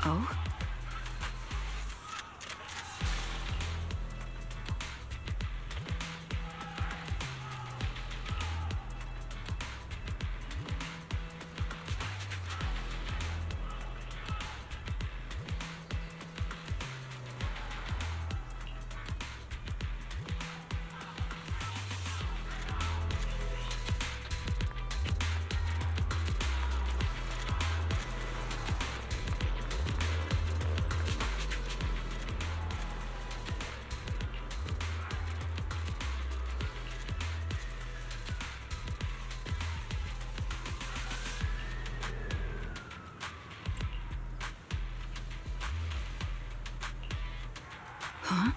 Oh? Huh?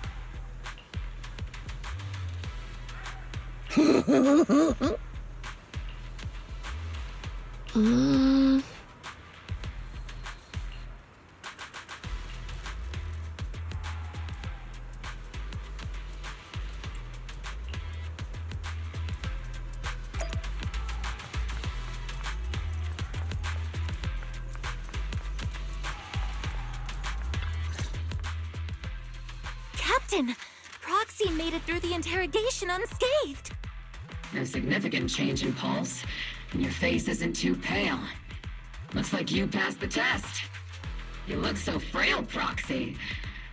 Captain! Proxy made it through the interrogation unscathed! No significant change in pulse, and your face isn't too pale. Looks like you passed the test. You look so frail, Proxy.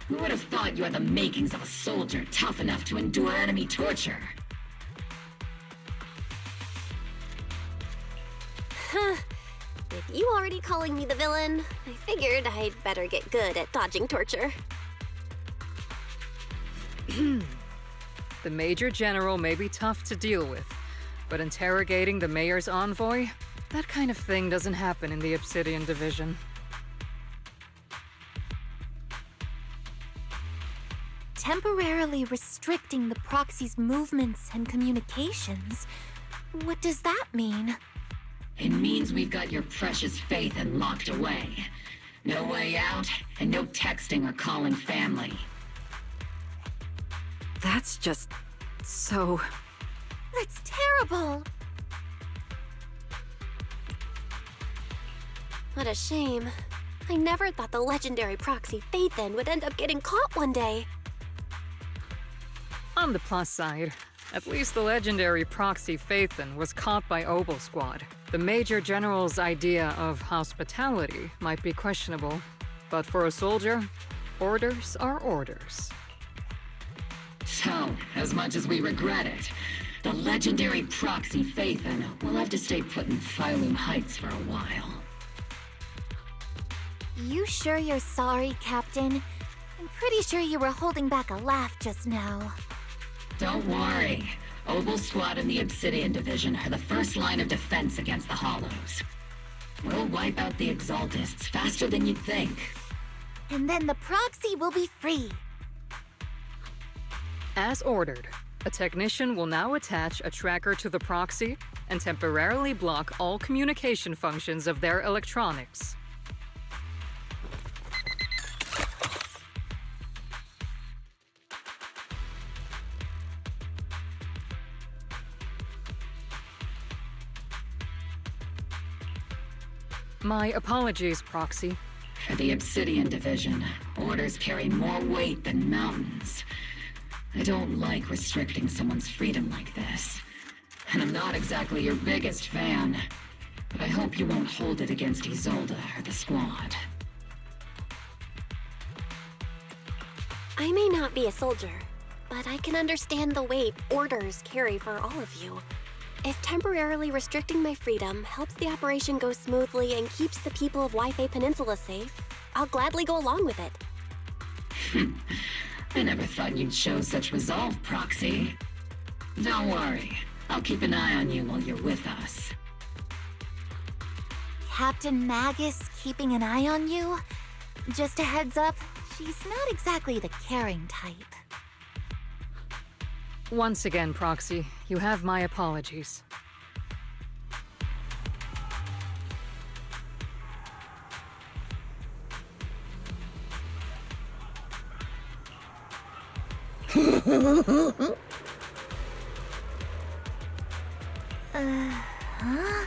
Who would have thought you had the makings of a soldier tough enough to endure enemy torture? With you already calling me the villain, I figured I'd better get good at dodging torture. The Major General may be tough to deal with, but interrogating the Mayor's envoy? That kind of thing doesn't happen in the Obsidian Division. Temporarily restricting the proxy's movements and communications. What does that mean? It means we've got your precious faith and locked away. No way out, and no texting or calling family. That's just... so... That's terrible! What a shame. I never thought the legendary proxy Phaethon would end up getting caught one day. On the plus side, at least the legendary proxy Phaethon was caught by Obel Squad. The Major General's idea of hospitality might be questionable, but for a soldier, orders are orders. So, as much as we regret it, the legendary proxy Phaethon will have to stay put in Phylum Heights for a while. You sure you're sorry, Captain? I'm pretty sure you were holding back a laugh just now. Don't worry. Obel Squad and the Obsidian Division are the first line of defense against the Hollows. We'll wipe out the Exaltists faster than you'd think. And then the proxy will be free. As ordered, a technician will now attach a tracker to the proxy and temporarily block all communication functions of their electronics. My apologies, Proxy. For the Obsidian Division, orders carry more weight than mountains. I don't like restricting someone's freedom like this. And I'm not exactly your biggest fan. But I hope you won't hold it against Isolde or the Squad. I may not be a soldier, but I can understand the weight orders carry for all of you. If temporarily restricting my freedom helps the operation go smoothly and keeps the people of Wi-Fi Peninsula safe, I'll gladly go along with it. I never thought you'd show such resolve, Proxy. Don't worry. I'll keep an eye on you while you're with us. Captain Magus keeping an eye on you? Just a heads up, she's not exactly the caring type. Once again, Proxy, you have my apologies. Huh?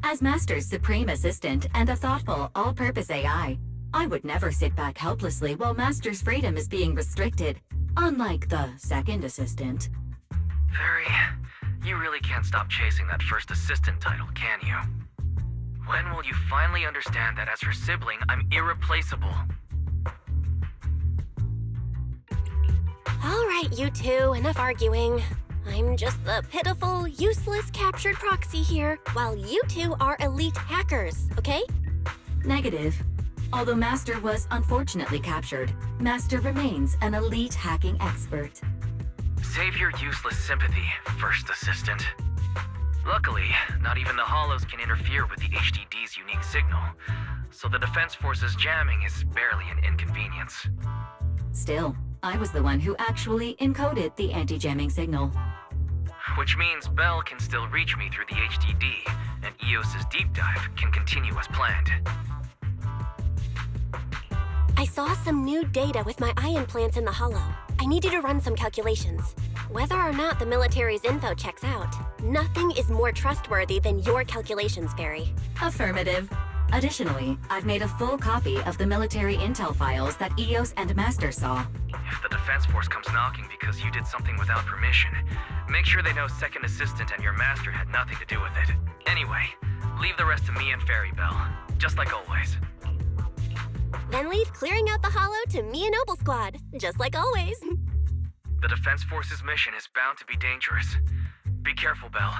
As Master's supreme assistant and a thoughtful, all-purpose AI, I would never sit back helplessly while Master's freedom is being restricted, unlike the second assistant. Fairy, you really can't stop chasing that first assistant title, can you? When will you finally understand that as her sibling, I'm irreplaceable? All right, you two, enough arguing. I'm just the pitiful, useless captured proxy here, while you two are elite hackers, okay? Negative. Although Master was unfortunately captured, Master remains an elite hacking expert. Save your useless sympathy, first assistant. Luckily, not even the Hollows can interfere with the HDD's unique signal, so the Defense Force's jamming is barely an inconvenience. Still, I was the one who actually encoded the anti-jamming signal. Which means Bell can still reach me through the HDD, and EOS's deep dive can continue as planned. I saw some new data with my eye implants in the Hollow. I needed to run some calculations. Whether or not the military's info checks out, nothing is more trustworthy than your calculations, Fairy. Affirmative. Additionally, I've made a full copy of the military intel files that EOS and Master saw. If the Defense Force comes knocking because you did something without permission, make sure they know Second Assistant and your Master had nothing to do with it. Anyway, leave the rest to me and Fairy Bell, just like always. Then leave clearing out the Hollow to me and Noble Squad, just like always. The Defense Force's mission is bound to be dangerous. Be careful, Bell.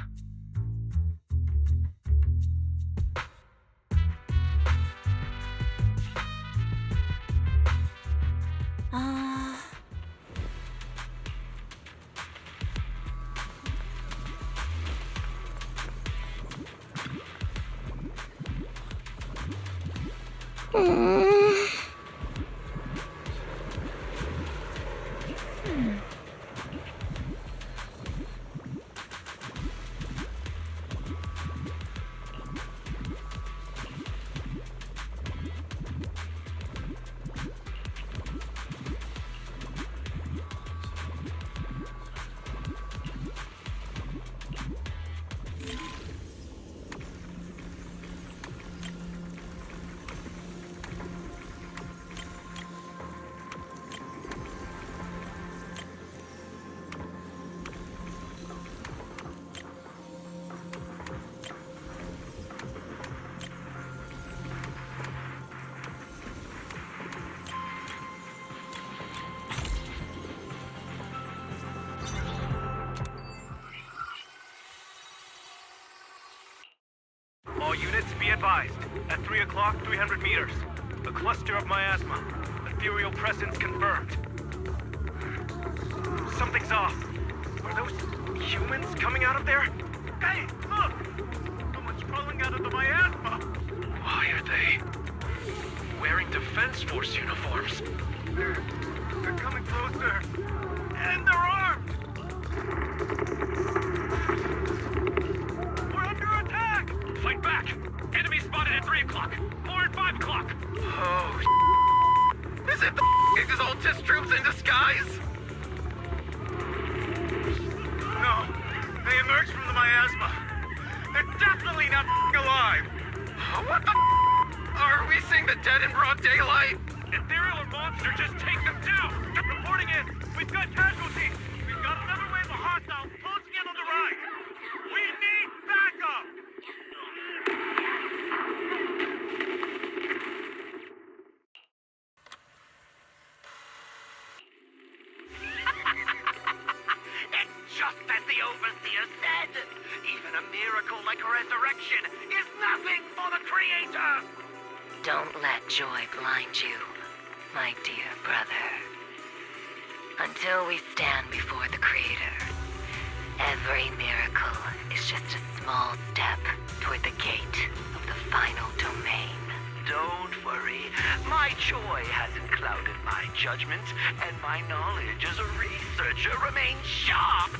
All units, be advised. At 3 o'clock, 300 meters. A cluster of miasma. Ethereal presence confirmed. Something's off. Are those humans coming out of there? Hey, look! Someone's crawling out of the miasma! Why are they wearing Defense Force uniforms? They're coming closer. And they're armed! We're under attack! Fight back! Enemy spotted at 3 o'clock. More at 5 o'clock. Oh, Is it the Exaltis troops in disguise? no. They emerged from the miasma. They're definitely not alive. What the Are we seeing the dead in broad daylight? Ethereal or monster, just take them down! Reporting in! We've got casualties! We've got another wave of hostiles closing in on the right! We need backup! It's just as the Overseer said! Even a miracle like a resurrection is nothing for the Creator! Don't let joy blind you, my dear brother. Until we stand before the Creator, every miracle is just a small step toward the gate of the final domain. Don't worry. My joy hasn't clouded my judgment, and my knowledge as a researcher remains sharp.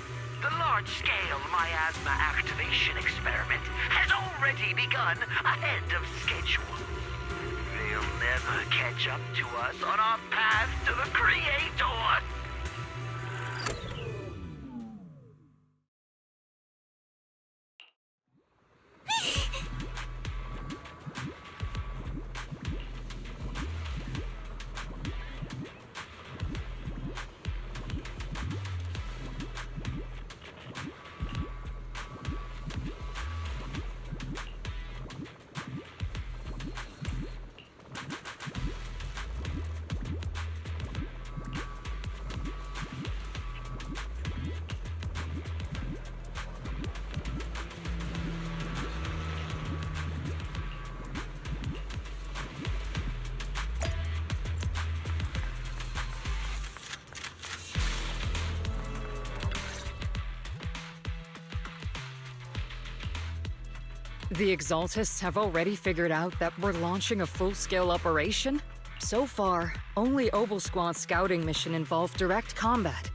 The large-scale miasma activation experiment has already begun ahead of schedule. They'll never catch up to us on our path to the Creator. The Exaltists have already figured out that we're launching a full-scale operation? So far, only Obel Squad's scouting mission involved direct combat.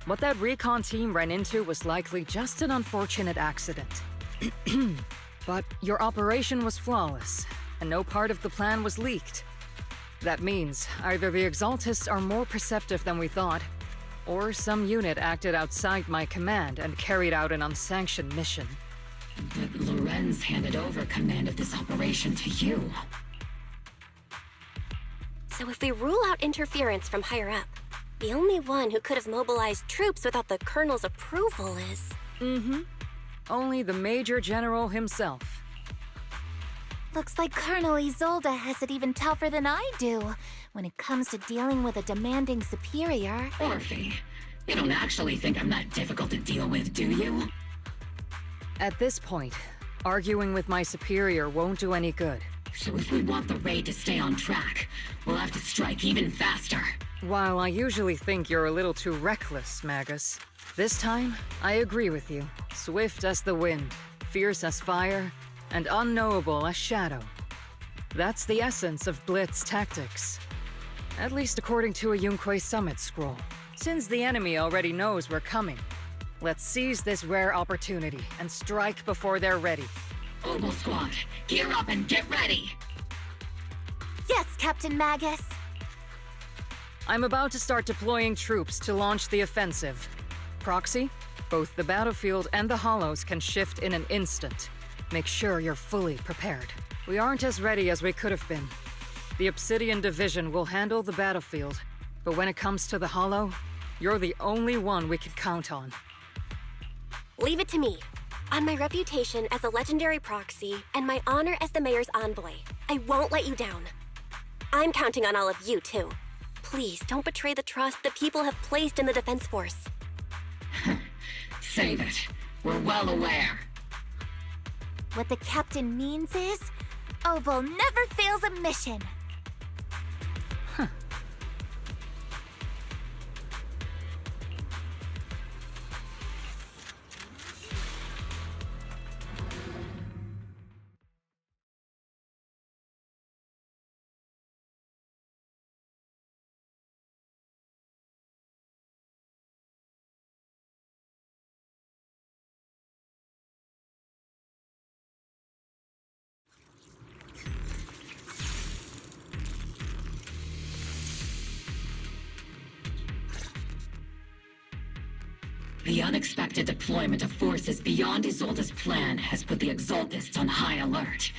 What that recon team ran into was likely just an unfortunate accident. But your operation was flawless, and no part of the plan was leaked. That means either the Exaltists are more perceptive than we thought, or some unit acted outside my command and carried out an unsanctioned mission. But Lorenz handed over command of this operation to you. So if we rule out interference from higher up, the only one who could have mobilized troops without the Colonel's approval is... Only the Major General himself. Looks like Colonel Isolde has it even tougher than I do when it comes to dealing with a demanding superior. Orphe, you don't actually think I'm that difficult to deal with, do you? At this point, arguing with my superior won't do any good. So if we want the raid to stay on track, we'll have to strike even faster. While I usually think you're a little too reckless, Magus, this time, I agree with you. Swift as the wind, fierce as fire, and unknowable as shadow. That's the essence of Blitz tactics. At least according to a Yunque Summit scroll. Since the enemy already knows we're coming, let's seize this rare opportunity and strike before they're ready. Obel Squad, gear up and get ready! Yes, Captain Magus. I'm about to start deploying troops to launch the offensive. Proxy, both the battlefield and the hollows can shift in an instant. Make sure you're fully prepared. We aren't as ready as we could have been. The Obsidian Division will handle the battlefield, but when it comes to the hollow, you're the only one we can count on. Leave it to me. On my reputation as a legendary proxy and my honor as the mayor's envoy, I won't let you down. I'm counting on all of you, too. Please don't betray the trust the people have placed in the Defense Force. Save it. We're well aware. What the captain means is, Obel never fails a mission. The unexpected deployment of forces beyond Isolde's plan has put the Exaltists on high alert.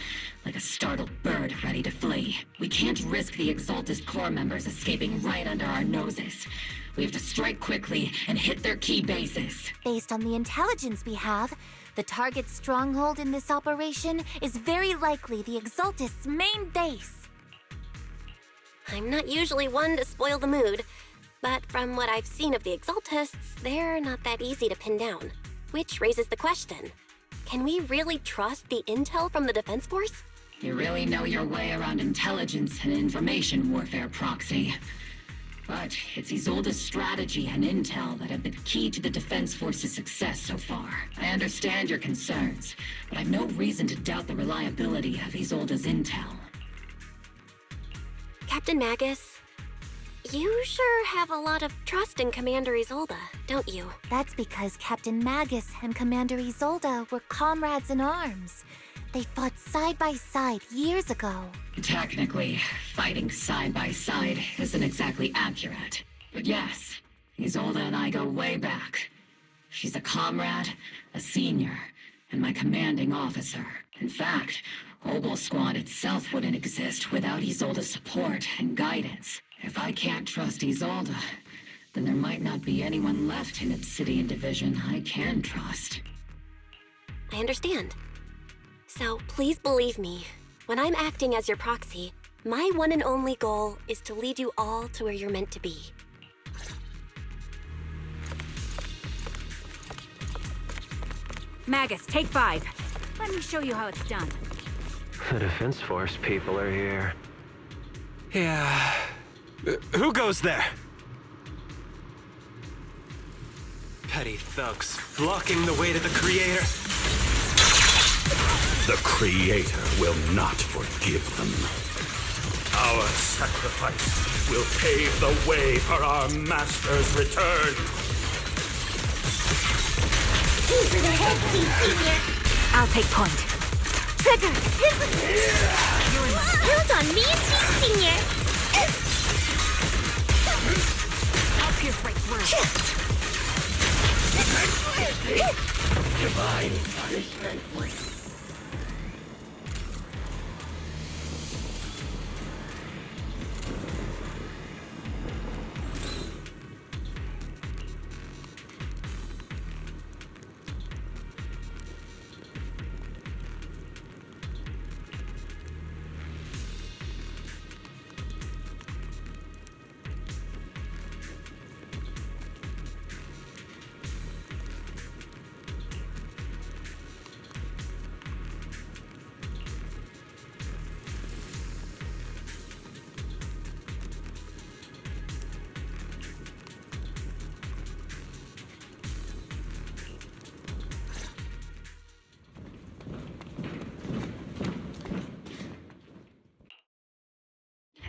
Like a startled bird ready to flee. We can't risk the Exaltist core members escaping right under our noses. We have to strike quickly and hit their key bases. Based on the intelligence we have, the target's stronghold in this operation is very likely the Exaltists' main base. I'm not usually one to spoil the mood, but from what I've seen of the Exaltists, they're not that easy to pin down. Which raises the question, can we really trust the intel from the Defense Force? You really know your way around intelligence and information warfare, Proxy. But it's Isolde's strategy and intel that have been key to the Defense Force's success so far. I understand your concerns, but I've no reason to doubt the reliability of Isolde's intel. Captain Magus, you sure have a lot of trust in Commander Isolde, don't you? That's because Captain Magus and Commander Isolde were comrades in arms. They fought side by side years ago. Technically, fighting side by side isn't exactly accurate. But yes, Isolde and I go way back. She's a comrade, a senior, and my commanding officer. In fact, Obel Squad itself wouldn't exist without Isolde's support and guidance. If I can't trust Isolde, then there might not be anyone left in Obsidian Division I can trust. I understand. So please believe me, when I'm acting as your proxy, my one and only goal is to lead you all to where you're meant to be. Magus, take 5. Let me show you how it's done. The Defense Force people are here. Yeah. Who goes there? Petty thugs, blocking the way to the Creator. The Creator will not forgive them. Our sacrifice will pave the way for our Master's return. For the head, please, Senior. I'll take point. Trigger! Build on me and Senior! I'll pierce right through. Divine punishment.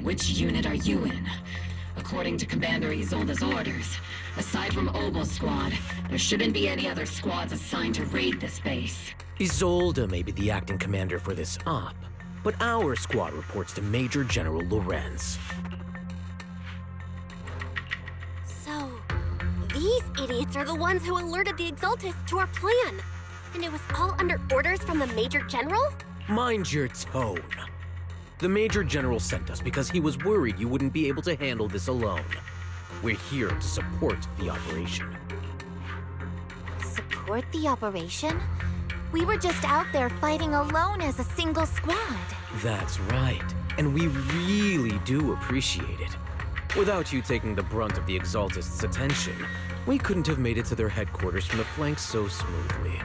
Which unit are you in? According to Commander Isolde's orders, aside from Obel Squad, there shouldn't be any other squads assigned to raid this base. Isolde may be the acting commander for this op, but our squad reports to Major General Lorenz. So, these idiots are the ones who alerted the Exaltists to our plan. And it was all under orders from the Major General? Mind your tone. The Major General sent us because he was worried you wouldn't be able to handle this alone. We're here to support the operation. Support the operation? We were just out there fighting alone as a single squad. That's right, and we really do appreciate it. Without you taking the brunt of the Exaltists' attention, we couldn't have made it to their headquarters from the flanks so smoothly.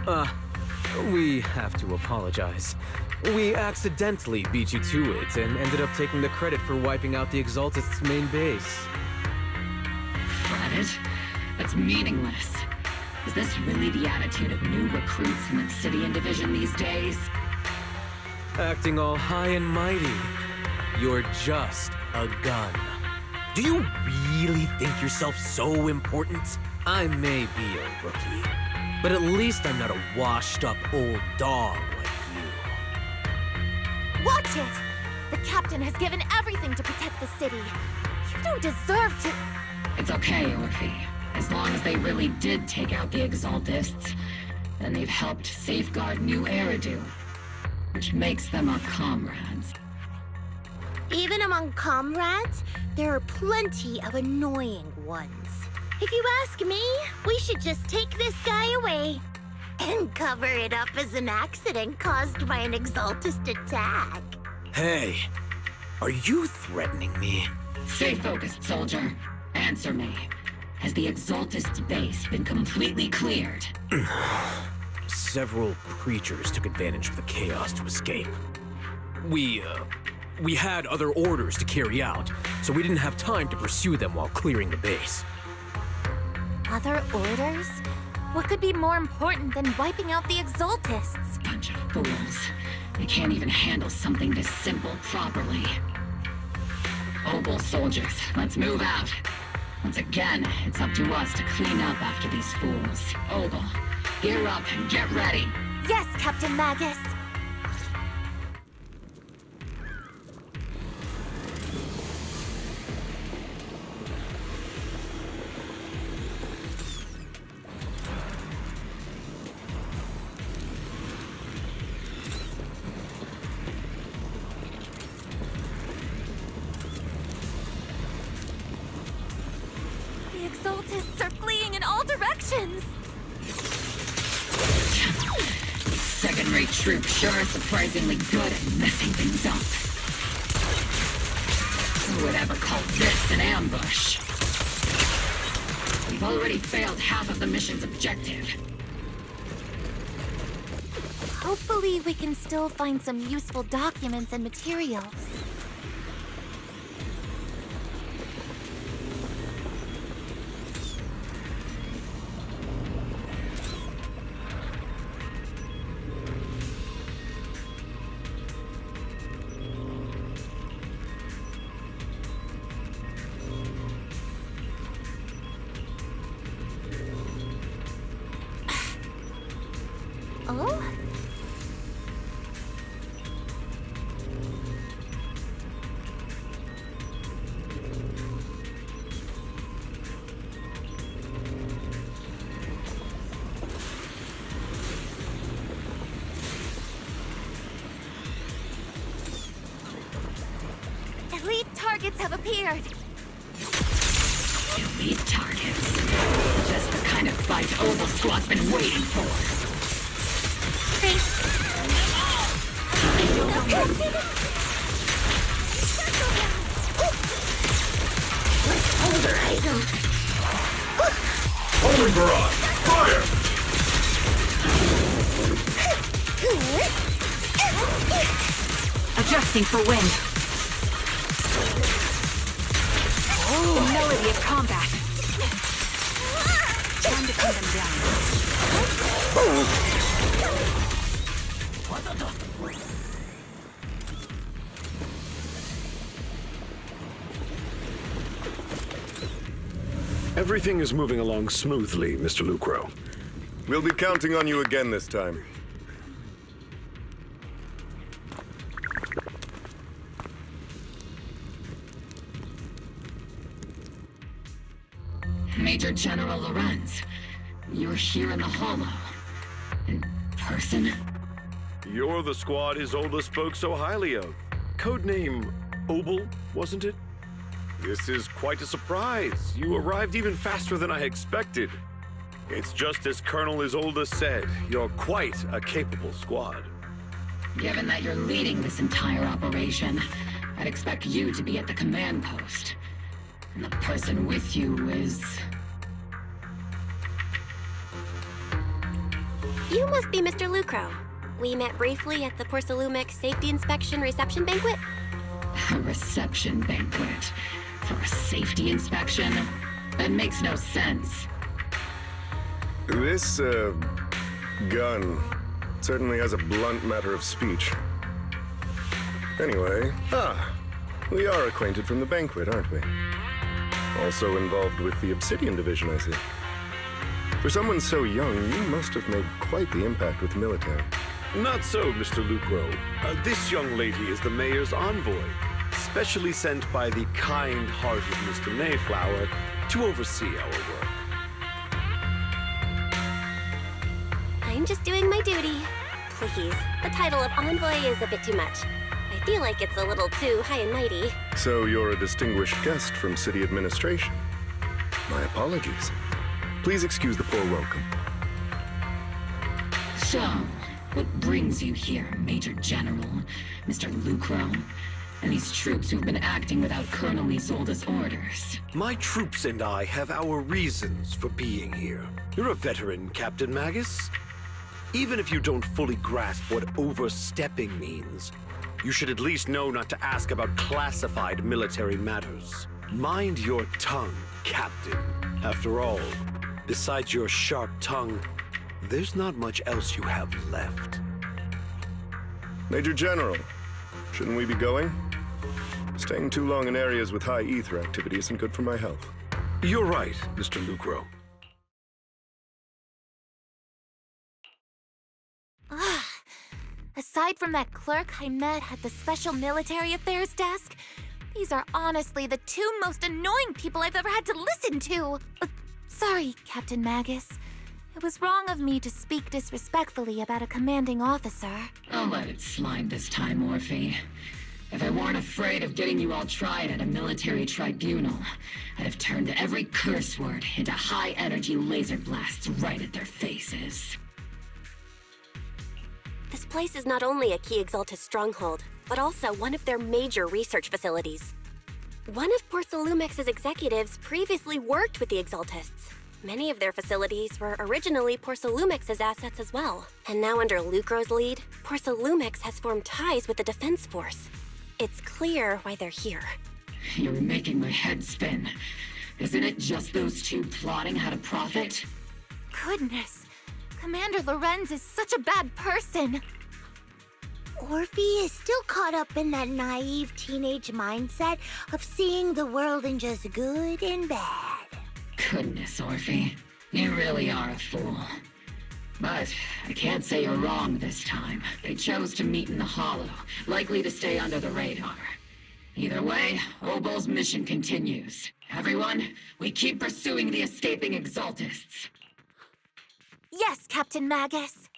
We have to apologize. We accidentally beat you to it and ended up taking the credit for wiping out the Exaltists' main base. Credit? That's meaningless. Is this really the attitude of new recruits in the Obsidian Division these days? Acting all high and mighty. You're just a gun. Do you really think yourself so important? I may be a rookie, but at least I'm not a washed-up old dog like you. Watch it! The captain has given everything to protect the city. You don't deserve to... It's okay, Orphe. As long as they really did take out the Exaltists, then they've helped safeguard New Eridu, which makes them our comrades. Even among comrades, there are plenty of annoying ones. If you ask me, we should just take this guy away and cover it up as an accident caused by an Exaltist attack. Hey, are you threatening me? Stay focused, soldier. Answer me. Has the Exaltist base been completely cleared? Several creatures took advantage of the chaos to escape. We had other orders to carry out, so we didn't have time to pursue them while clearing the base. Other orders? What could be more important than wiping out the Exaltists? Bunch of fools. They can't even handle something this simple properly. Obel soldiers, let's move out. Once again, it's up to us to clean up after these fools. Obel, gear up and get ready. Yes, Captain Magus. The Exaltists are fleeing in all directions. Second-rate troops sure are surprisingly good at messing things up. Who would ever call this an ambush? We've already failed half of the mission's objective. Hopefully, we can still find some useful documents and materials. Oh? Elite targets have appeared. Elite targets. Just the kind of fight Obel Squad's been waiting for. Holy barrage! Fire! Adjusting for wind. The melody of combat. Time to pin them down. Everything is moving along smoothly, Mr. Lucro. We'll be counting on you again this time. Major General Lorenz, you're here in the Hollow. In person? You're the squad Isolde spoke so highly of. Codename Obel, wasn't it? This is quite a surprise. You arrived even faster than I expected. It's just as Colonel Isolde said, you're quite a capable squad. Given that you're leading this entire operation, I'd expect you to be at the command post. And the person with you is... You must be Mr. Lucro. We met briefly at the Porcelumic Safety Inspection Reception Banquet. A reception banquet? For a safety inspection? That makes no sense. This, gun certainly has a blunt matter of speech. Anyway, we are acquainted from the banquet, aren't we? Also involved with the Obsidian Division, I see. For someone so young, you must have made quite the impact with the military. Not so, Mr. Lucro. This young lady is the mayor's envoy, specially sent by the kind-hearted Mr. Mayflower to oversee our work. I'm just doing my duty. Please, the title of envoy is a bit too much. I feel like it's a little too high and mighty. So you're a distinguished guest from city administration. My apologies. Please excuse the poor welcome. So, what brings you here, Major General, Mr. Lucro? And these troops who've been acting without Colonel Isolde's orders? My troops and I have our reasons for being here. You're a veteran, Captain Magus. Even if you don't fully grasp what overstepping means, you should at least know not to ask about classified military matters. Mind your tongue, Captain. After all, besides your sharp tongue, there's not much else you have left. Major General, shouldn't we be going? Staying too long in areas with high ether activity isn't good for my health. You're right, Mr. Lucro. Aside from that clerk I met at the Special Military Affairs desk, these are honestly the two most annoying people I've ever had to listen to. Sorry, Captain Magus. It was wrong of me to speak disrespectfully about a commanding officer. I'll let it slide this time, Orphe. If I weren't afraid of getting you all tried at a military tribunal, I'd have turned every curse word into high-energy laser blasts right at their faces. This place is not only a key Exaltus stronghold, but also one of their major research facilities. One of Porcelumex's executives previously worked with the Exaltists. Many of their facilities were originally Porcelumex's assets as well. And now under Lucro's lead, Porcelumex has formed ties with the Defense Force. It's clear why they're here. You're making my head spin. Isn't it just those two plotting how to profit? Goodness, Commander Lorenz is such a bad person. Orphe is still caught up in that naive teenage mindset of seeing the world in just good and bad. Goodness, Orphe. You really are a fool. But I can't say you're wrong this time. They chose to meet in the Hollow, likely to stay under the radar. Either way, Obel's mission continues. Everyone, we keep pursuing the escaping Exaltists. Yes, Captain Magus.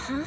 Huh?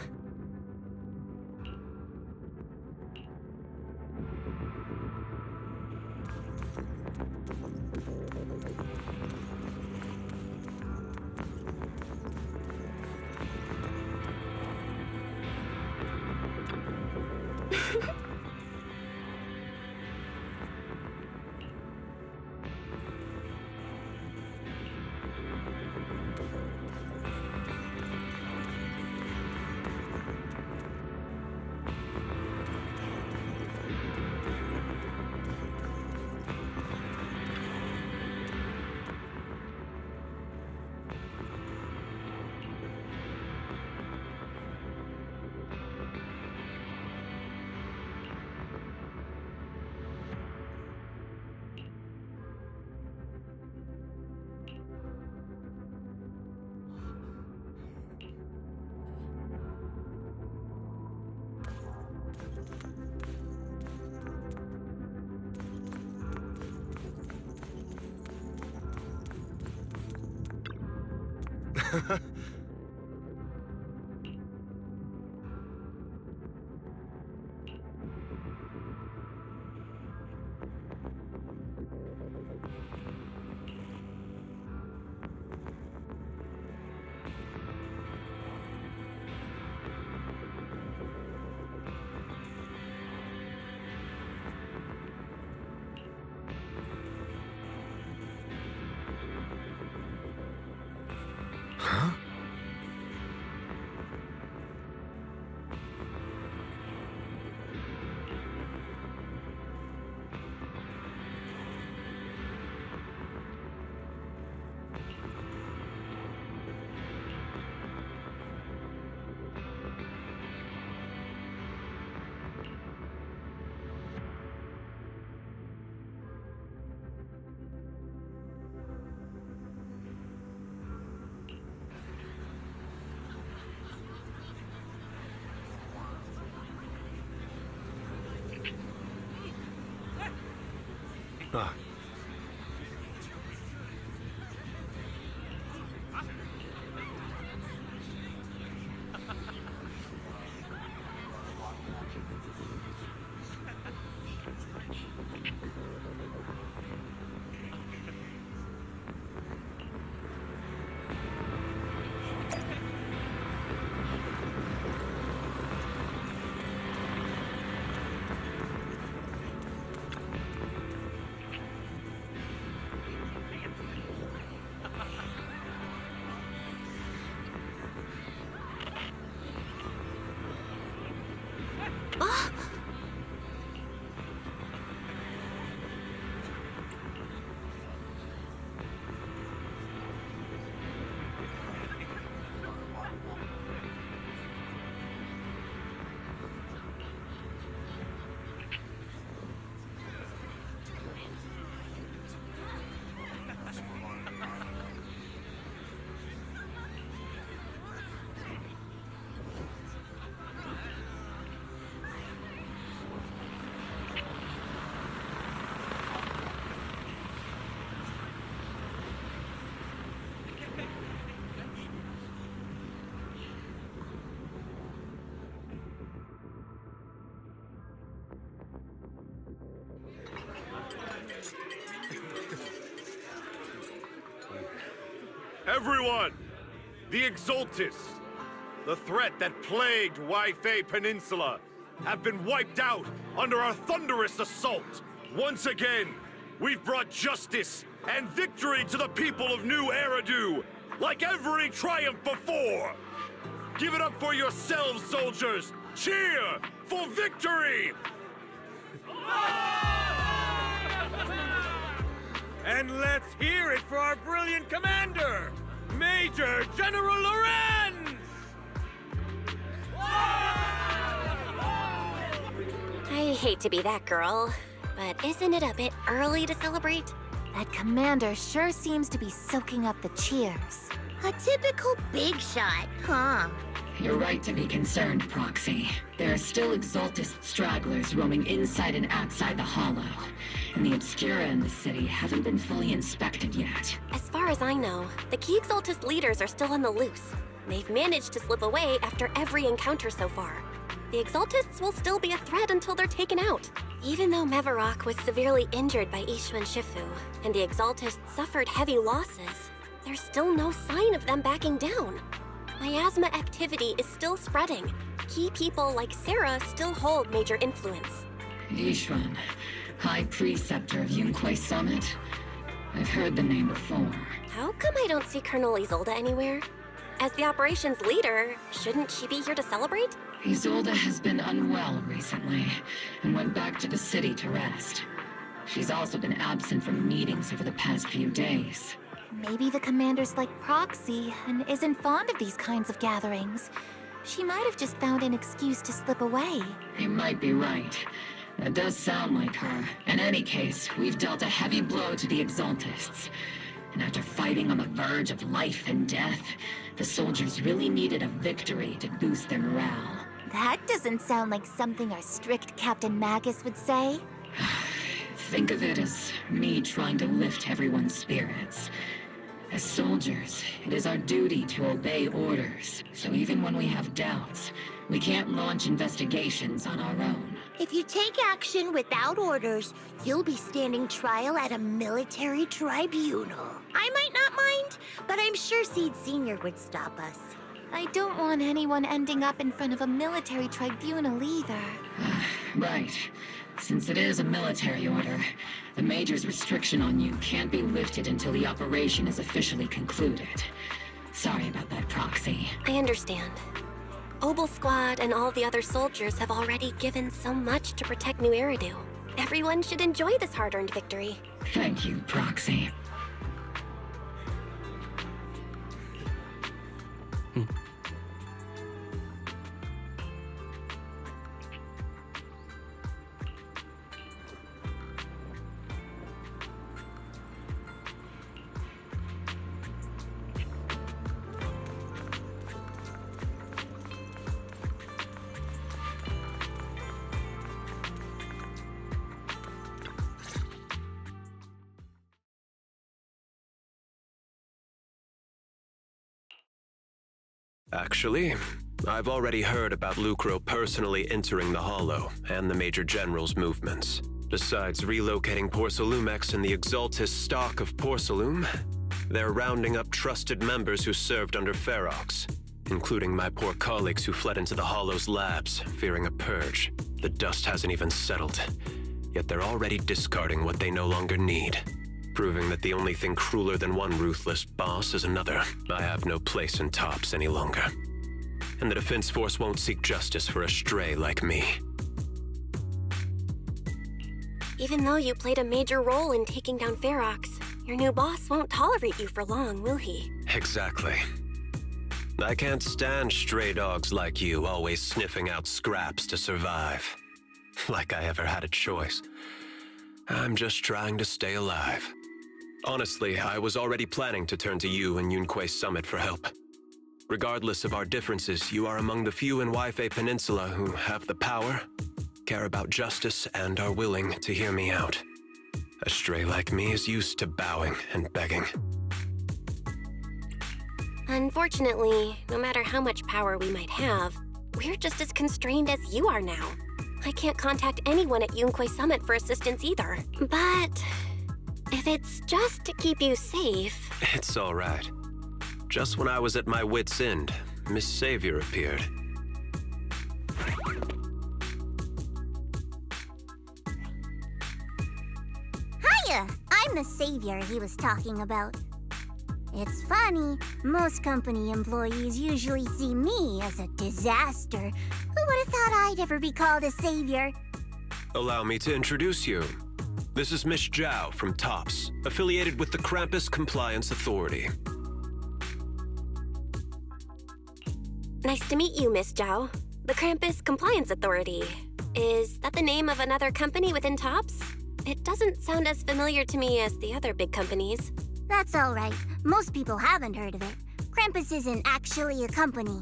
Huh? Ah. Everyone! The Exaltists, the threat that plagued Waifei Peninsula, have been wiped out under our thunderous assault. Once again, we've brought justice and victory to the people of New Eridu, like every triumph before. Give it up for yourselves, soldiers! Cheer for victory! And let's hear it for our brilliant commander, Major General Lorenz! I hate to be that girl, but isn't it a bit early to celebrate? That commander sure seems to be soaking up the cheers. A typical big shot, huh? You're right to be concerned, Proxy. There are still Exaltist stragglers roaming inside and outside the Hollow, and the Obscura in the city haven't been fully inspected yet. As far as I know, the key Exaltist leaders are still on the loose. They've managed to slip away after every encounter so far. The Exaltists will still be a threat until they're taken out. Even though Mevarok was severely injured by Ishu and Shifu, and the Exaltists suffered heavy losses, there's still no sign of them backing down. Miasma activity is still spreading. Key people like Sarah still hold major influence. Yishuan, High Preceptor of Yunquei Summit? I've heard the name before. How come I don't see Colonel Isolde anywhere? As the operations leader, shouldn't she be here to celebrate? Isolde has been unwell recently, and went back to the city to rest. She's also been absent from meetings over the past few days. Maybe the commander's like Proxy and isn't fond of these kinds of gatherings. She might have just found an excuse to slip away. You might be right. That does sound like her. In any case, we've dealt a heavy blow to the Exaltists. And after fighting on the verge of life and death, the soldiers really needed a victory to boost their morale. That doesn't sound like something our strict Captain Magus would say. Think of it as me trying to lift everyone's spirits. As soldiers, it is our duty to obey orders. So even when we have doubts, we can't launch investigations on our own. If you take action without orders, you'll be standing trial at a military tribunal. I might not mind, but I'm sure Seed Sr. would stop us. I don't want anyone ending up in front of a military tribunal either. Right. Since it is a military order, the Major's restriction on you can't be lifted until the operation is officially concluded. Sorry about that, Proxy. I understand. Obel Squad and all the other soldiers have already given so much to protect New Eridu. Everyone should enjoy this hard-earned victory. Thank you, Proxy. Actually, I've already heard about Lucro personally entering the Hollow and the Major General's movements. Besides relocating Porcelumex and the Exaltis stock of Porcelume, they're rounding up trusted members who served under Ferox, including my poor colleagues who fled into the Hollow's labs, fearing a purge. The dust hasn't even settled, yet they're already discarding what they no longer need, proving that the only thing crueler than one ruthless boss is another. I have no place in Tops any longer. And the Defense Force won't seek justice for a stray like me. Even though you played a major role in taking down Ferox, your new boss won't tolerate you for long, will he? Exactly. I can't stand stray dogs like you always sniffing out scraps to survive. Like I ever had a choice. I'm just trying to stay alive. Honestly, I was already planning to turn to you and Yunque Summit for help. Regardless of our differences, you are among the few in Waifei Peninsula who have the power, care about justice, and are willing to hear me out. A stray like me is used to bowing and begging. Unfortunately, no matter how much power we might have, we're just as constrained as you are now. I can't contact anyone at Yunque Summit for assistance either. But if it's just to keep you safe... It's all right. Just when I was at my wit's end, Miss Savior appeared. Hiya! I'm the savior he was talking about. It's funny, most company employees usually see me as a disaster. Who would have thought I'd ever be called a savior? Allow me to introduce you. This is Miss Zhao from TOPS, affiliated with the Krampus Compliance Authority. Nice to meet you, Miss Zhao. The Krampus Compliance Authority. Is that the name of another company within TOPS? It doesn't sound as familiar to me as the other big companies. That's all right. Most people haven't heard of it. Krampus isn't actually a company.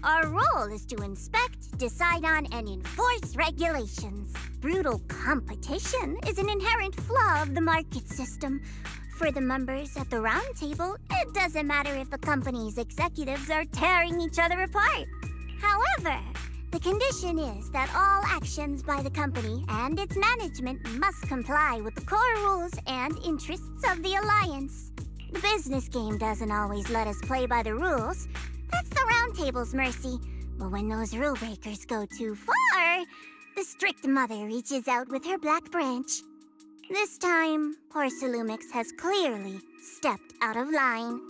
Our role is to inspect, decide on, and enforce regulations. Brutal competition is an inherent flaw of the market system. For the members at the round table, it doesn't matter if the company's executives are tearing each other apart. However, the condition is that all actions by the company and its management must comply with the core rules and interests of the Alliance. The business game doesn't always let us play by the rules. That's the round table's mercy. But when those rule breakers go too far, the strict mother reaches out with her black branch. This time, Porcelumix has clearly stepped out of line.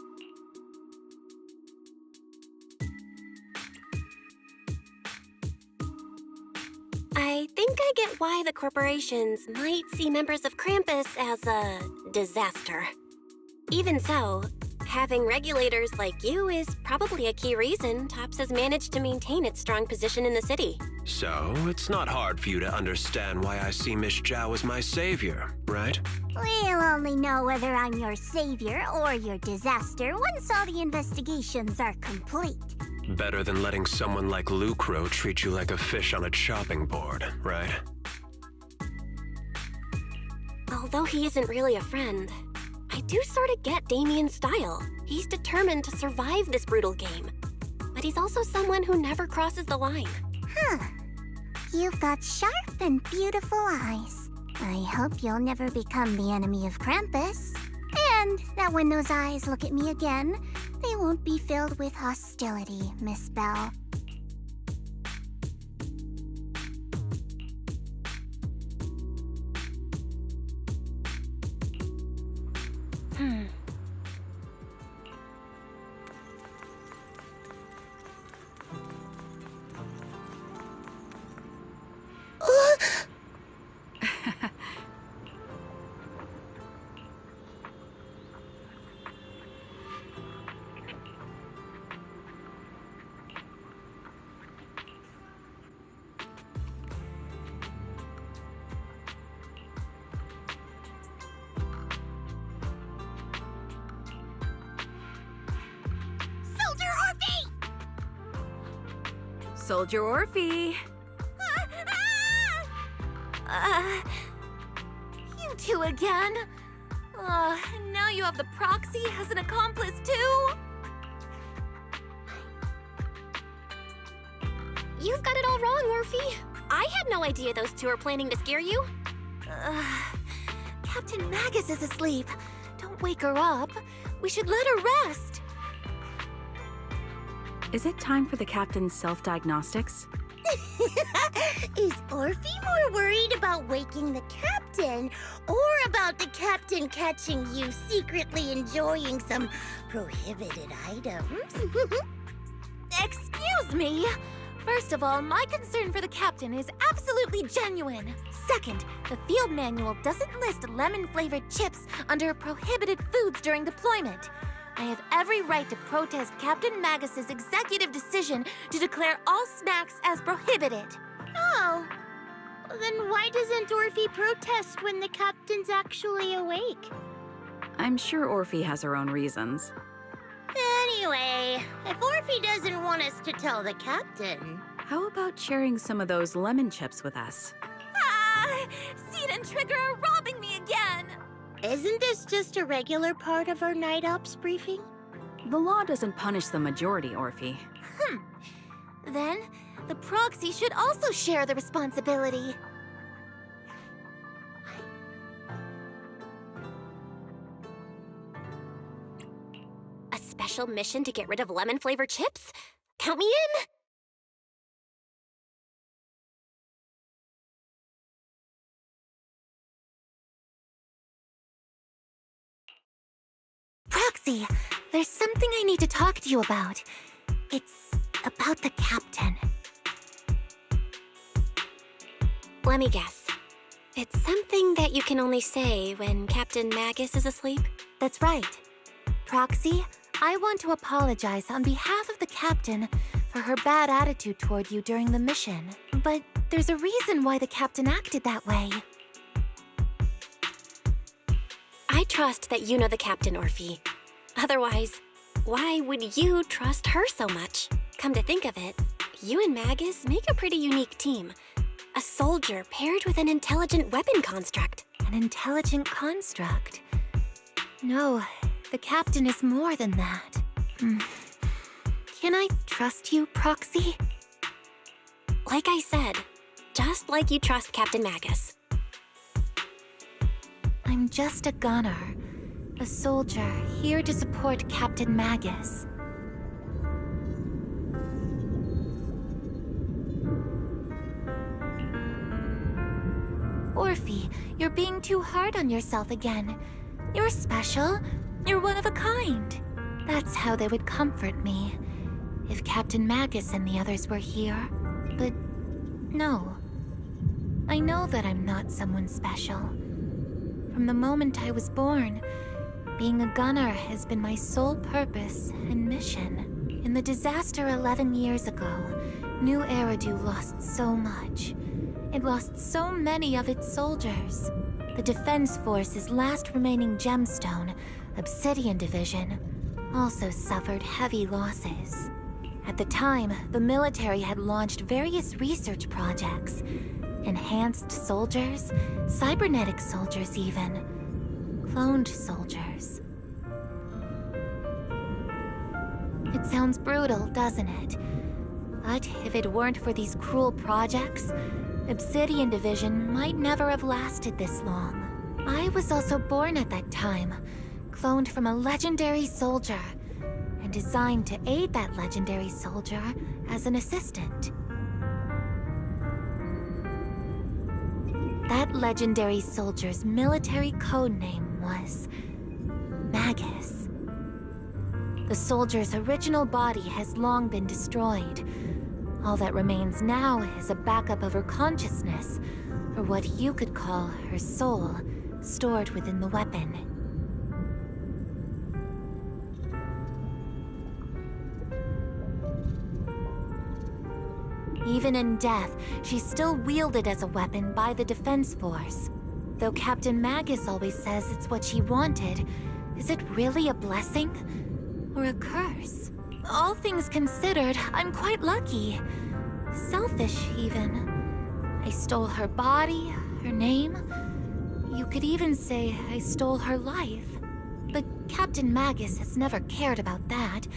I think I get why the corporations might see members of Krampus as a disaster. Even so, having regulators like you is probably a key reason TOPS has managed to maintain its strong position in the city. So, it's not hard for you to understand why I see Miss Zhao as my savior, right? We'll only know whether I'm your savior or your disaster once all the investigations are complete. Better than letting someone like Lucro treat you like a fish on a chopping board, right? Although he isn't really a friend, I do sort of get Damien's style. He's determined to survive this brutal game. But he's also someone who never crosses the line. Huh. You've got sharp and beautiful eyes. I hope you'll never become the enemy of Krampus. And that when those eyes look at me again, they won't be filled with hostility, Miss Bell. Soldier Orphe! You two again? Now you have the proxy as an accomplice too? You've got it all wrong, Orphe. I had no idea those two were planning to scare you. Captain Magus is asleep. Don't wake her up. We should let her rest. Is it time for the captain's self-diagnostics? Is Orphe more worried about waking the captain or about the captain catching you secretly enjoying some prohibited items? Excuse me! First of all, my concern for the captain is absolutely genuine. Second, the field manual doesn't list lemon-flavored chips under prohibited foods during deployment. I have every right to protest Captain Magus's executive decision to declare all snacks as prohibited. Oh, then why doesn't Orphe protest when the captain's actually awake? I'm sure Orphe has her own reasons. Anyway, if Orphe doesn't want us to tell the captain... How about sharing some of those lemon chips with us? Seed and Trigger are robbing me again! Isn't this just a regular part of our night ops briefing? The law doesn't punish the majority, Orphe. Then, the proxy should also share the responsibility. A special mission to get rid of lemon-flavored chips? Count me in! Proxy, there's something I need to talk to you about. It's about the captain. Let me guess. It's something that you can only say when Captain Magus is asleep? That's right. Proxy, I want to apologize on behalf of the captain for her bad attitude toward you during the mission. But there's a reason why the captain acted that way. I trust that you know the captain, Orphe. Otherwise, why would you trust her so much? Come to think of it, you and Magus make a pretty unique team. A soldier paired with an intelligent weapon construct. An intelligent construct? No, the captain is more than that. Can I trust you, Proxy? Like I said, just like you trust Captain Magus. I'm just a gunner. A soldier here to support Captain Magus. Orphe, you're being too hard on yourself again. You're special. You're one of a kind. That's how they would comfort me. If Captain Magus and the others were here. But no. I know that I'm not someone special. From the moment I was born, being a gunner has been my sole purpose and mission. In the disaster 11 years ago, New Eridu lost so much. It lost so many of its soldiers. The Defense Force's last remaining gemstone, Obsidian Division, also suffered heavy losses. At the time, the military had launched various research projects. Enhanced soldiers, cybernetic soldiers even. cloned soldiers. It sounds brutal, doesn't it? But if it weren't for these cruel projects, Obsidian Division might never have lasted this long. I was also born at that time, cloned from a legendary soldier, and designed to aid that legendary soldier as an assistant. That legendary soldier's military code name was Magus. The soldier's original body has long been destroyed. All that remains now is a backup of her consciousness, or what you could call her soul, stored within the weapon. Even in death, she's still wielded as a weapon by the Defense Force. Though Captain Magus always says it's what she wanted, is it really a blessing? Or a curse? All things considered, I'm quite lucky. Selfish, even. I stole her body, her name. You could even say I stole her life. But Captain Magus has never cared about that.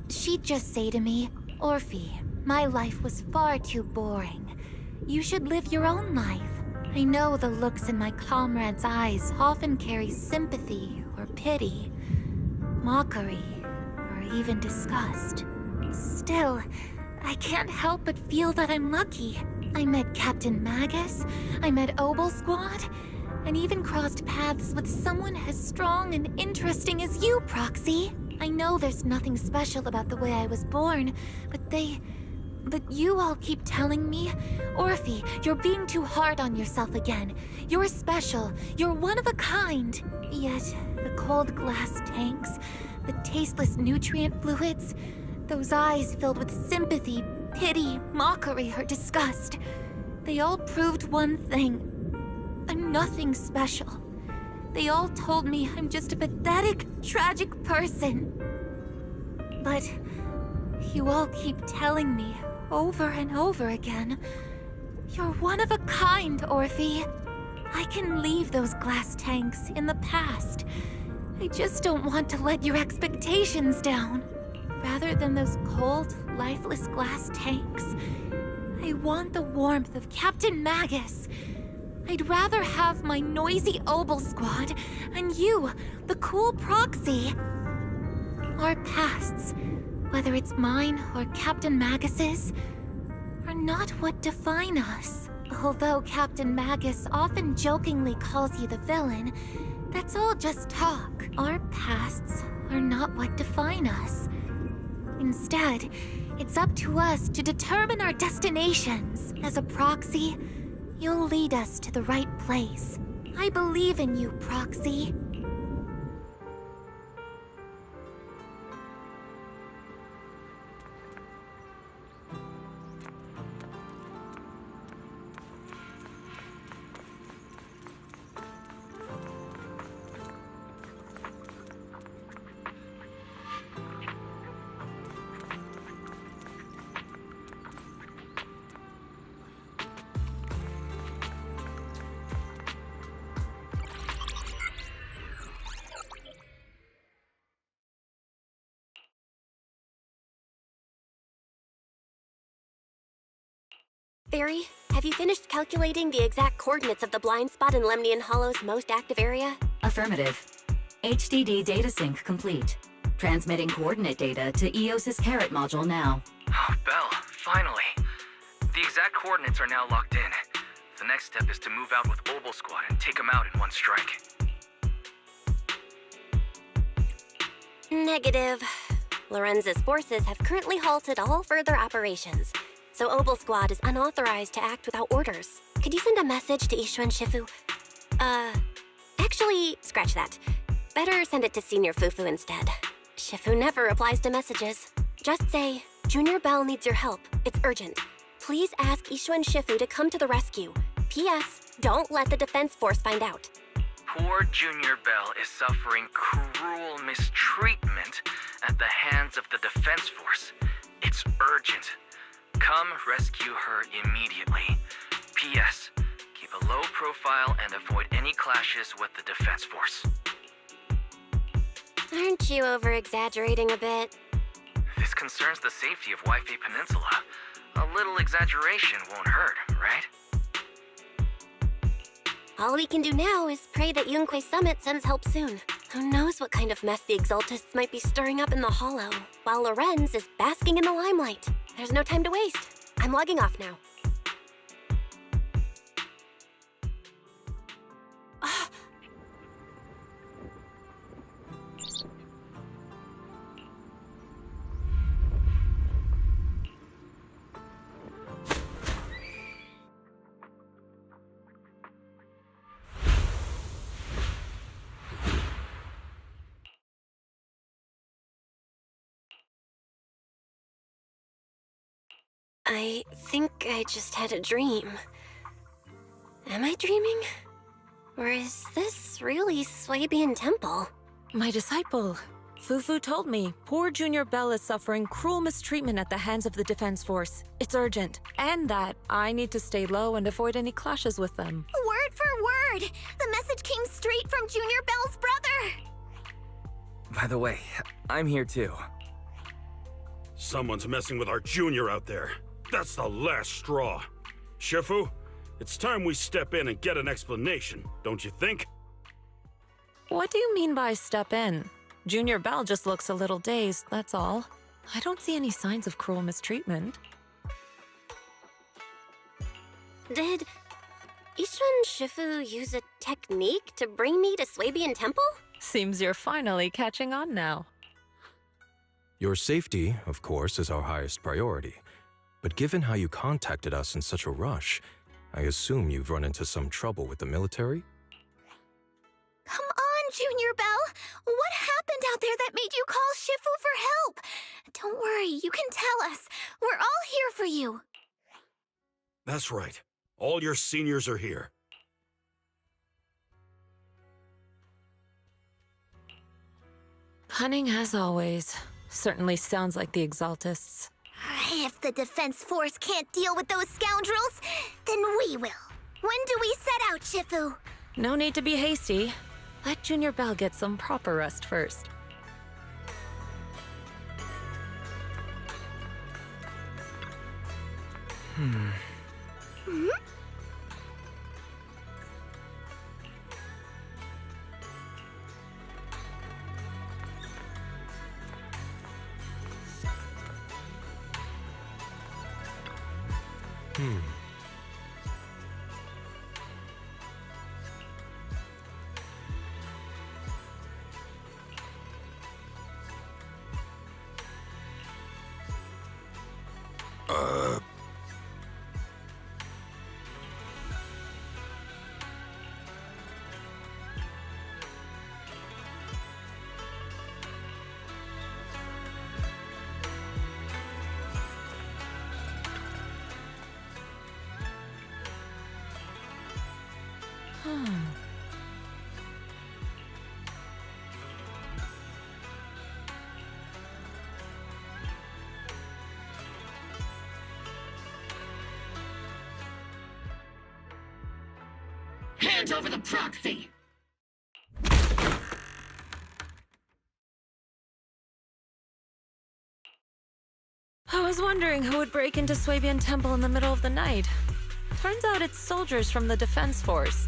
She'd just say to me, "Orphe, my life was far too boring. You should live your own life." I know the looks in my comrades' eyes often carry sympathy or pity, mockery, or even disgust. Still, I can't help but feel that I'm lucky. I met Captain Magus, I met Obel Squad, and even crossed paths with someone as strong and interesting as you, Proxy. I know there's nothing special about the way I was born, but you all keep telling me, "Orphe, you're being too hard on yourself again. You're special. You're one of a kind." Yet, the cold glass tanks, the tasteless nutrient fluids, those eyes filled with sympathy, pity, mockery, or disgust, they all proved one thing. I'm nothing special. They all told me I'm just a pathetic, tragic person. But you all keep telling me over and over again, "You're one of a kind, Orphe." I can leave those glass tanks in the past. I just don't want to let your expectations down. Rather than those cold, lifeless glass tanks, I want the warmth of Captain Magus. I'd rather have my noisy Obel Squad and you, the cool Proxy. Our pasts, whether it's mine or Captain Magus's, are not what define us. Although Captain Magus often jokingly calls you the villain, that's all just talk. Our pasts are not what define us. Instead, it's up to us to determine our destinations. As a Proxy, you'll lead us to the right place. I believe in you, Proxy. Barry, have you finished calculating the exact coordinates of the blind spot in Lemnian Hollow's most active area? Affirmative. HDD data sync complete. Transmitting coordinate data to EOS's Carrot module now. Oh, Belle, finally. The exact coordinates are now locked in. The next step is to move out with Obel Squad and take them out in one strike. Negative. Lorenza's forces have currently halted all further operations, so Obel Squad is unauthorized to act without orders. Could you send a message to Ishu and Shifu? Actually, scratch that. Better send it to Senior Fufu instead. Shifu never replies to messages. Just say, "Junior Bell needs your help. It's urgent. Please ask Ishu and Shifu to come to the rescue. P.S. Don't let the Defense Force find out." Poor Junior Bell is suffering cruel mistreatment at the hands of the Defense Force. It's urgent. Come rescue her immediately. P.S. Keep a low profile and avoid any clashes with the Defense Force. Aren't you over-exaggerating a bit? This concerns the safety of Wi-Fi Peninsula. A little exaggeration won't hurt, right? All we can do now is pray that Yunque Summit sends help soon. Who knows what kind of mess the Exaltists might be stirring up in the Hollow, while Lorenz is basking in the limelight. There's no time to waste. I'm logging off now. I think I just had a dream. Am I dreaming? Or is this really Swabian Temple? My disciple, Fufu told me poor Junior Bell is suffering cruel mistreatment at the hands of the Defense Force. It's urgent, and that I need to stay low and avoid any clashes with them. Word for word! The message came straight from Junior Bell's brother! By the way, I'm here too. Someone's messing with our junior out there. That's the last straw. Shifu, it's time we step in and get an explanation, don't you think? What do you mean by step in? Junior Bell just looks a little dazed, that's all. I don't see any signs of cruel mistreatment. Did Ishun Shifu use a technique to bring me to Swabian Temple? Seems you're finally catching on now. Your safety, of course, is our highest priority. But given how you contacted us in such a rush, I assume you've run into some trouble with the military? Come on, Junior Bell! What happened out there that made you call Shifu for help? Don't worry, you can tell us. We're all here for you. That's right. All your seniors are here. Cunning as always. Certainly sounds like the Exaltists. If the Defense Force can't deal with those scoundrels, then we will. When do we set out, Shifu? No need to be hasty. Let Junior Bell get some proper rest first. Hmm? Hand over the proxy! I was wondering who would break into Swabian Temple in the middle of the night. Turns out it's soldiers from the Defense Force.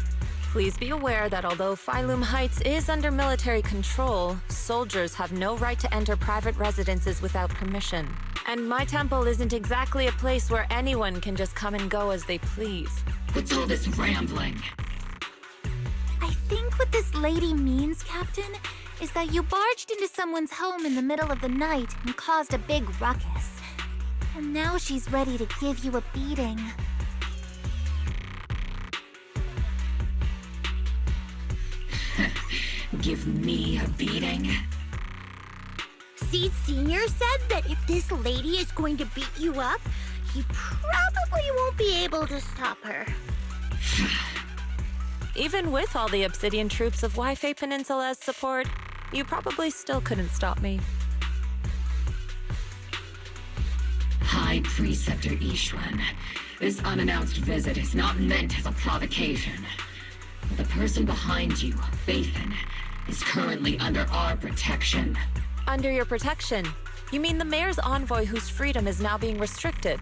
Please be aware that although Phylum Heights is under military control, soldiers have no right to enter private residences without permission. And my temple isn't exactly a place where anyone can just come and go as they please. What's all this rambling? I think what this lady means, Captain, is that you barged into someone's home in the middle of the night and caused a big ruckus. And now she's ready to give you a beating. Give me a beating? Seed Senior said that if this lady is going to beat you up, he probably won't be able to stop her. Even with all the Obsidian troops of Wi-Fi Peninsula's support, you probably still couldn't stop me. High Preceptor Ishwan, this unannounced visit is not meant as a provocation. The person behind you, Bathan, is currently under our protection. Under your protection? You mean the mayor's envoy whose freedom is now being restricted?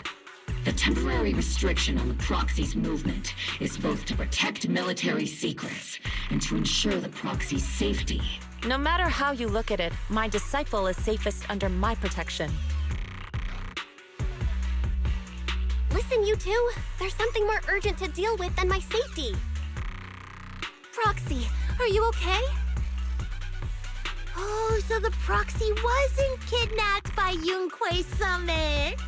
The temporary restriction on the proxy's movement is both to protect military secrets and to ensure the proxy's safety. No matter how you look at it, my disciple is safest under my protection. Listen, you two. There's something more urgent to deal with than my safety. Proxy, are you okay? Oh, so the proxy wasn't kidnapped by Yunquei Summit.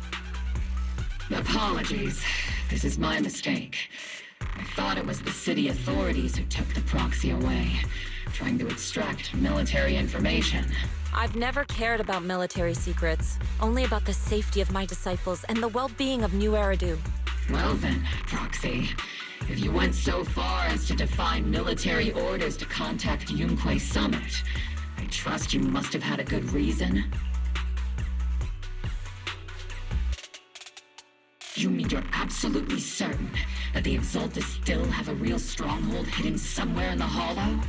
Apologies. This is my mistake. I thought it was the city authorities who took the proxy away, trying to extract military information. I've never cared about military secrets, only about the safety of my disciples and the well-being of New Eridu. Well then, Proxy, if you went so far as to defy military orders to contact Yunquei Summit, I trust you must have had a good reason. You mean you're absolutely certain that the Exaltus still have a real stronghold hidden somewhere in the Hollow?